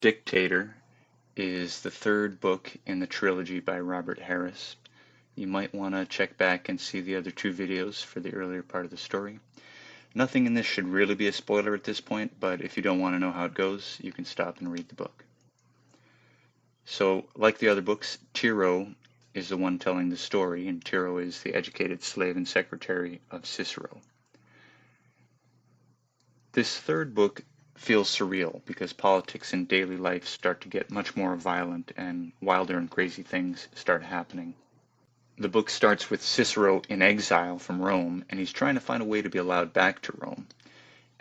Dictator is the third book in the trilogy by Robert Harris. You might want to check back and see the other two videos for the earlier part of the story. Nothing in this should really be a spoiler at this point, but if you don't want to know how it goes, you can stop and read the book. So, like the other books, Tiro is the one telling the story, and Tiro is the educated slave and secretary of Cicero. This third book feels surreal because politics and daily life start to get much more violent and wilder and crazy things start happening. The book starts with Cicero in exile from Rome, and he's trying to find a way to be allowed back to Rome.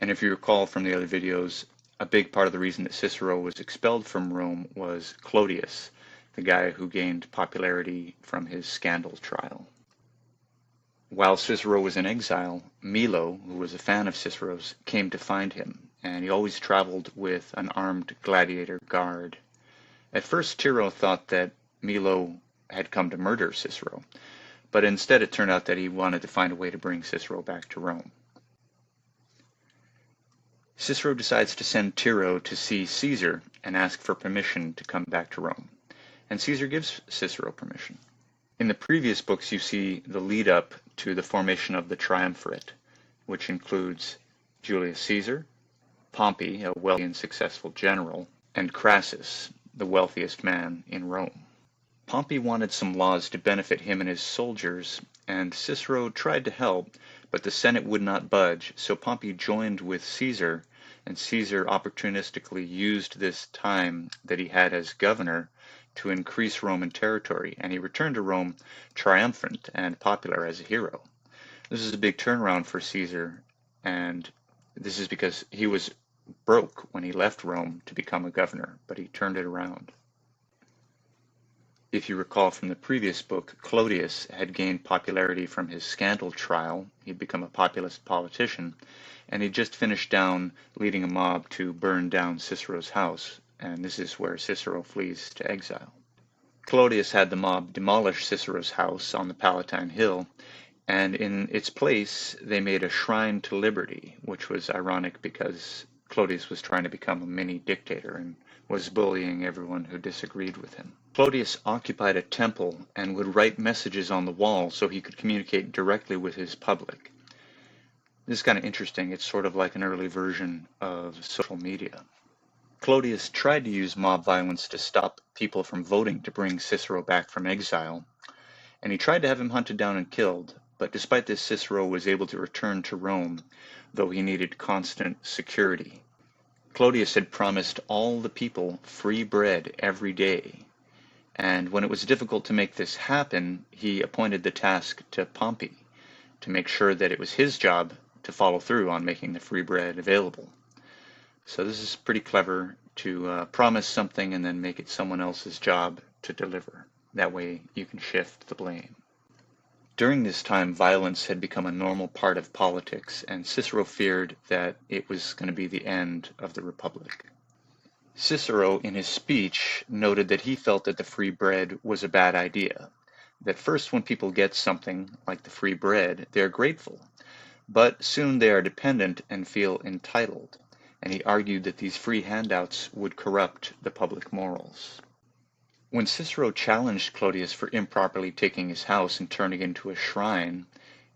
And if you recall from the other videos, a big part of the reason that Cicero was expelled from Rome was Clodius, the guy who gained popularity from his scandal trial. While Cicero was in exile, Milo, who was a fan of Cicero's, came to find him, and he always traveled with an armed gladiator guard. At first, Tiro thought that Milo had come to murder Cicero, but instead it turned out that he wanted to find a way to bring Cicero back to Rome. Cicero decides to send Tiro to see Caesar and ask for permission to come back to Rome, and Caesar gives Cicero permission. In the previous books, you see the lead up to the formation of the triumvirate, which includes Julius Caesar, Pompey, a wealthy and successful general, and Crassus, the wealthiest man in Rome. Pompey wanted some laws to benefit him and his soldiers, and Cicero tried to help, but the Senate would not budge, so Pompey joined with Caesar, and Caesar opportunistically used this time that he had as governor to increase Roman territory, and he returned to Rome triumphant and popular as a hero. This is a big turnaround for Caesar, and this is because he was broke when he left Rome to become a governor, but he turned it around. If you recall from the previous book, Clodius had gained popularity from his scandal trial. He'd become a populist politician, and he just finished down leading a mob to burn down Cicero's house, and this is where Cicero flees to exile. Clodius had the mob demolish Cicero's house on the Palatine Hill, and in its place they made a shrine to liberty, which was ironic because Clodius was trying to become a mini dictator and was bullying everyone who disagreed with him. Clodius occupied a temple and would write messages on the wall so he could communicate directly with his public. This is kind of interesting. It's sort of like an early version of social media. Clodius tried to use mob violence to stop people from voting to bring Cicero back from exile, and he tried to have him hunted down and killed, but despite this, Cicero was able to return to Rome, though he needed constant security. Clodius had promised all the people free bread every day, and when it was difficult to make this happen, he appointed the task to Pompey to make sure that it was his job to follow through on making the free bread available. So this is pretty clever to promise something and then make it someone else's job to deliver. That way you can shift the blame. During this time, violence had become a normal part of politics, and Cicero feared that it was going to be the end of the Republic. Cicero, in his speech, noted that he felt that the free bread was a bad idea. That first, when people get something like the free bread, they are grateful, but soon they are dependent and feel entitled, and he argued that these free handouts would corrupt the public morals. When Cicero challenged Clodius for improperly taking his house and turning it into a shrine,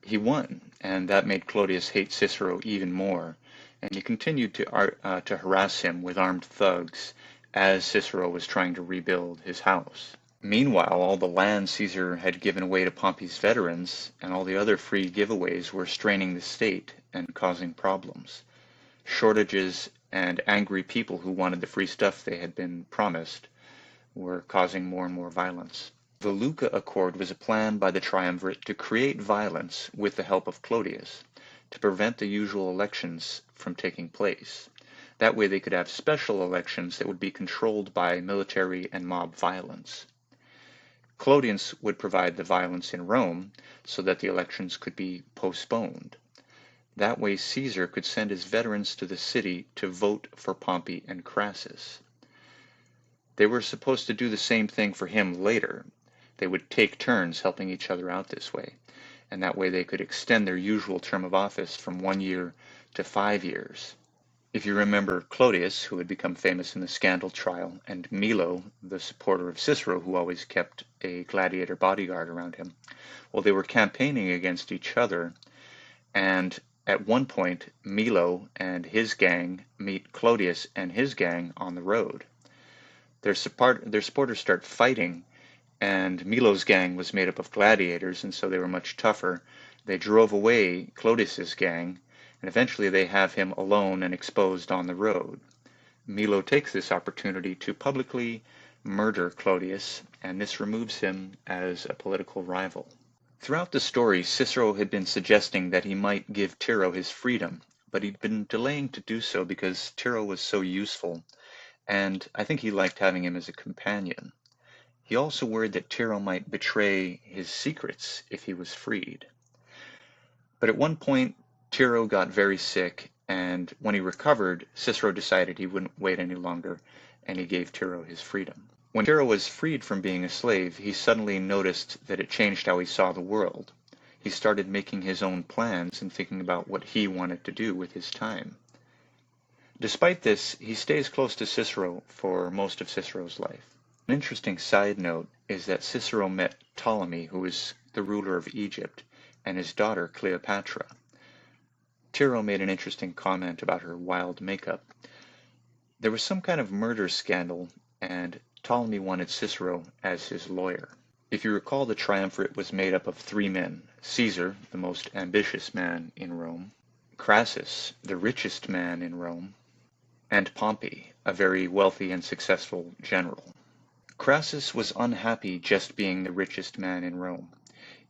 he won, and that made Clodius hate Cicero even more, and he continued to harass him with armed thugs as Cicero was trying to rebuild his house. Meanwhile, all the land Caesar had given away to Pompey's veterans and all the other free giveaways were straining the state and causing problems. Shortages and angry people who wanted the free stuff they had been promised were causing more and more violence. The Lucca Accord was a plan by the triumvirate to create violence with the help of Clodius to prevent the usual elections from taking place. That way they could have special elections that would be controlled by military and mob violence. Clodius would provide the violence in Rome so that the elections could be postponed. That way Caesar could send his veterans to the city to vote for Pompey and Crassus. They were supposed to do the same thing for him later. They would take turns helping each other out this way, and that way they could extend their usual term of office from 1 year to 5 years. If you remember Clodius, who had become famous in the scandal trial, and Milo, the supporter of Cicero, who always kept a gladiator bodyguard around him, well, they were campaigning against each other, and at one point, Milo and his gang meet Clodius and his gang on the road. Their supporters start fighting, and Milo's gang was made up of gladiators, and so they were much tougher. They drove away Clodius's gang, and eventually they have him alone and exposed on the road. Milo takes this opportunity to publicly murder Clodius, and this removes him as a political rival. Throughout the story, Cicero had been suggesting that he might give Tiro his freedom, but he'd been delaying to do so because Tiro was so useful, and I think he liked having him as a companion. He also worried that Tiro might betray his secrets if he was freed. But at one point, Tiro got very sick, and when he recovered, Cicero decided he wouldn't wait any longer, and he gave Tiro his freedom. When Tiro was freed from being a slave, he suddenly noticed that it changed how he saw the world. He started making his own plans and thinking about what he wanted to do with his time. Despite this, he stays close to Cicero for most of Cicero's life. An interesting side note is that Cicero met Ptolemy, who was the ruler of Egypt, and his daughter Cleopatra. Tiro made an interesting comment about her wild makeup. There was some kind of murder scandal, and Ptolemy wanted Cicero as his lawyer. If you recall, the triumvirate was made up of three men: Caesar, the most ambitious man in Rome; Crassus, the richest man in Rome; and Pompey, a very wealthy and successful general. Crassus was unhappy just being the richest man in Rome.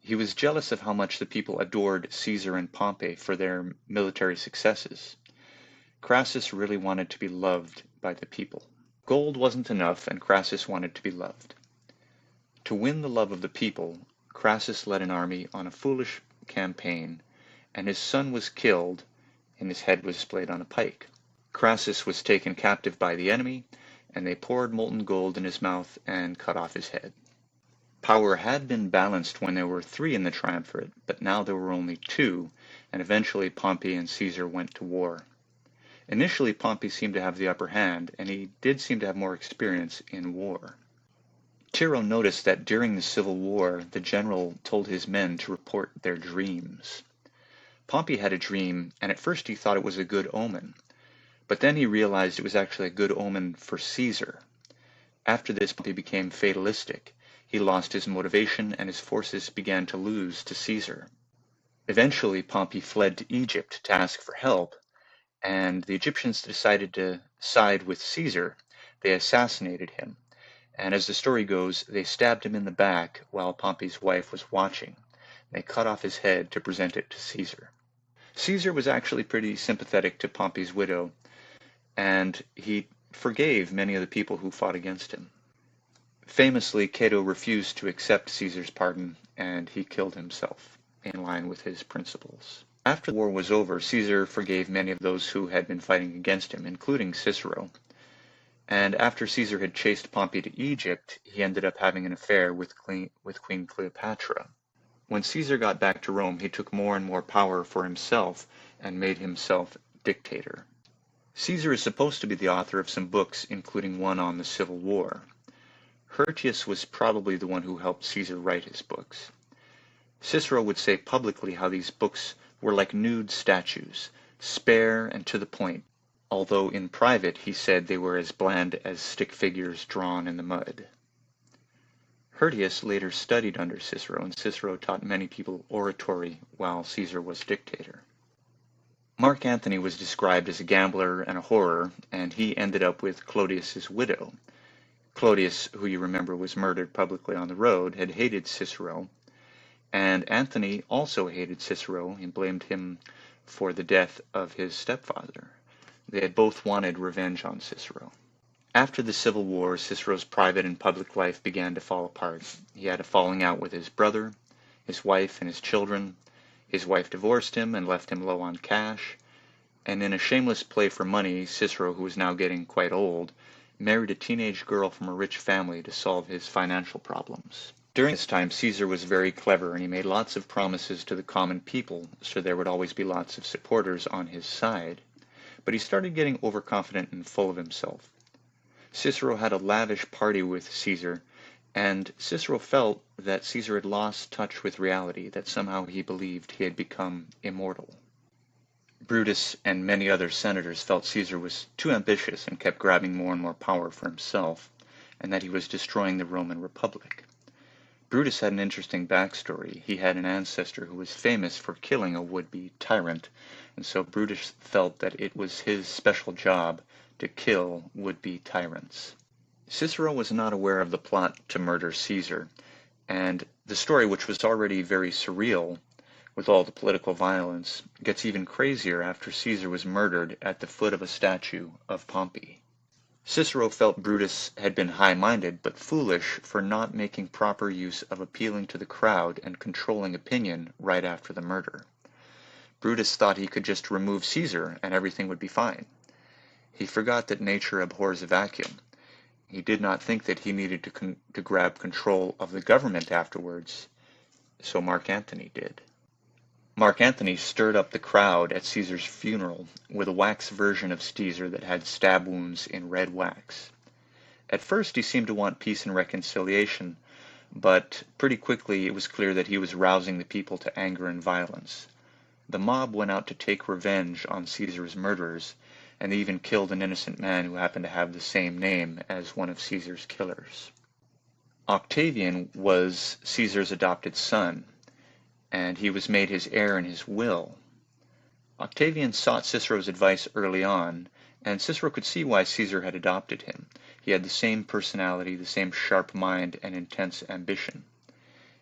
He was jealous of how much the people adored Caesar and Pompey for their military successes. Crassus really wanted to be loved by the people. Gold wasn't enough, and Crassus wanted to be loved. To win the love of the people, Crassus led an army on a foolish campaign, and his son was killed, and his head was displayed on a pike. Crassus was taken captive by the enemy, and they poured molten gold in his mouth and cut off his head. Power had been balanced when there were three in the triumvirate, but now there were only two, and eventually Pompey and Caesar went to war. Initially, Pompey seemed to have the upper hand, and he did seem to have more experience in war. Tiro noticed that during the Civil War, the general told his men to report their dreams. Pompey had a dream, and at first he thought it was a good omen, but then he realized it was actually a good omen for Caesar. After this, Pompey became fatalistic. He lost his motivation, and his forces began to lose to Caesar. Eventually, Pompey fled to Egypt to ask for help, and the Egyptians decided to side with Caesar. They assassinated him, and as the story goes, they stabbed him in the back while Pompey's wife was watching. They cut off his head to present it to Caesar. Caesar was actually pretty sympathetic to Pompey's widow, and he forgave many of the people who fought against him. Famously, Cato refused to accept Caesar's pardon, and he killed himself, in line with his principles. After the war was over, Caesar forgave many of those who had been fighting against him, including Cicero. And after Caesar had chased Pompey to Egypt, he ended up having an affair with Queen Cleopatra. When Caesar got back to Rome, he took more and more power for himself and made himself dictator. Caesar is supposed to be the author of some books, including one on the Civil War. Hirtius was probably the one who helped Caesar write his books. Cicero would say publicly how these books were like nude statues, spare and to the point, although in private he said they were as bland as stick figures drawn in the mud. Hirtius later studied under Cicero, and Cicero taught many people oratory while Caesar was dictator. Mark Antony was described as a gambler and a whorer, and he ended up with Clodius's widow. Clodius, who you remember was murdered publicly on the road, had hated Cicero, and Antony also hated Cicero and blamed him for the death of his stepfather. They had both wanted revenge on Cicero. After the Civil War, Cicero's private and public life began to fall apart. He had a falling out with his brother, his wife, and his children. His wife divorced him and left him low on cash, and in a shameless play for money, Cicero, who was now getting quite old, married a teenage girl from a rich family to solve his financial problems. During this time, Caesar was very clever, and he made lots of promises to the common people, so there would always be lots of supporters on his side. but he started getting overconfident and full of himself. Cicero had a lavish party with Caesar, and Cicero felt that Caesar had lost touch with reality, that somehow he believed he had become immortal. Brutus and many other senators felt Caesar was too ambitious and kept grabbing more and more power for himself, and that he was destroying the Roman Republic. Brutus had an interesting backstory. He had an ancestor who was famous for killing a would-be tyrant, and so Brutus felt that it was his special job to kill would-be tyrants. Cicero was not aware of the plot to murder Caesar, and the story, which was already very surreal with all the political violence, gets even crazier after Caesar was murdered at the foot of a statue of Pompey. Cicero felt Brutus had been high-minded but foolish for not making proper use of appealing to the crowd and controlling opinion right after the murder. Brutus thought he could just remove Caesar and everything would be fine. He forgot that nature abhors a vacuum. He did not think that he needed to grab control of the government afterwards, so Mark Antony did. Mark Antony stirred up the crowd at Caesar's funeral with a wax version of Caesar that had stab wounds in red wax. At first he seemed to want peace and reconciliation, but pretty quickly it was clear that he was rousing the people to anger and violence. The mob went out to take revenge on Caesar's murderers, and they even killed an innocent man who happened to have the same name as one of Caesar's killers. Octavian was Caesar's adopted son, and he was made his heir in his will. Octavian sought Cicero's advice early on, and Cicero could see why Caesar had adopted him. He had the same personality, the same sharp mind, and intense ambition.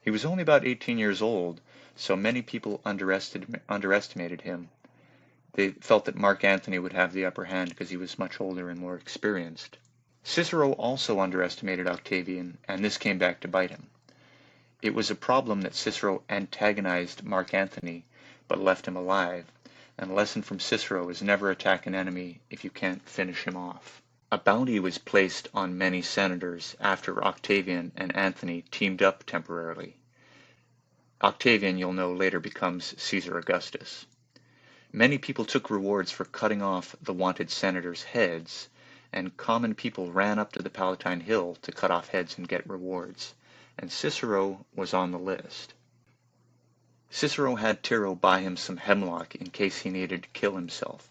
He was only about 18 years old, so many people underestimated him. They felt that Mark Antony would have the upper hand because he was much older and more experienced. Cicero also underestimated Octavian, and this came back to bite him. It was a problem that Cicero antagonized Mark Antony, but left him alive, and a lesson from Cicero is never attack an enemy if you can't finish him off. A bounty was placed on many senators after Octavian and Antony teamed up temporarily. Octavian, you'll know, later becomes Caesar Augustus. Many people took rewards for cutting off the wanted senators' heads, and common people ran up to the Palatine Hill to cut off heads and get rewards, and Cicero was on the list. Cicero had Tiro buy him some hemlock in case he needed to kill himself,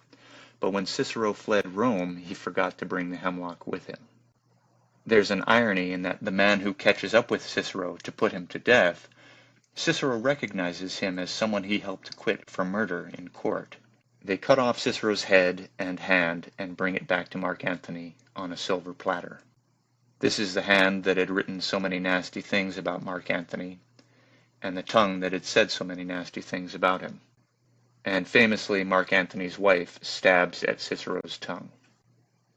but when Cicero fled Rome, he forgot to bring the hemlock with him. There's an irony in that the man who catches up with Cicero to put him to death, Cicero recognizes him as someone he helped acquit for murder in court. They cut off Cicero's head and hand and bring it back to Mark Antony on a silver platter. This is the hand that had written so many nasty things about Mark Antony, and the tongue that had said so many nasty things about him. And famously, Mark Antony's wife stabs at Cicero's tongue.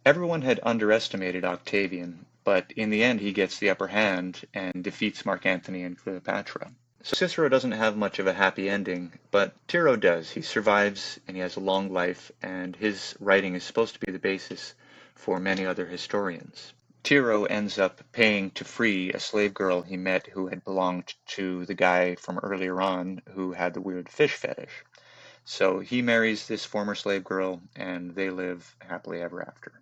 Everyone had underestimated Octavian, but in the end he gets the upper hand and defeats Mark Antony and Cleopatra. So Cicero doesn't have much of a happy ending, but Tiro does. He survives and he has a long life, and his writing is supposed to be the basis for many other historians. Tiro ends up paying to free a slave girl he met who had belonged to the guy from earlier on who had the weird fish fetish. So he marries this former slave girl, and they live happily ever after.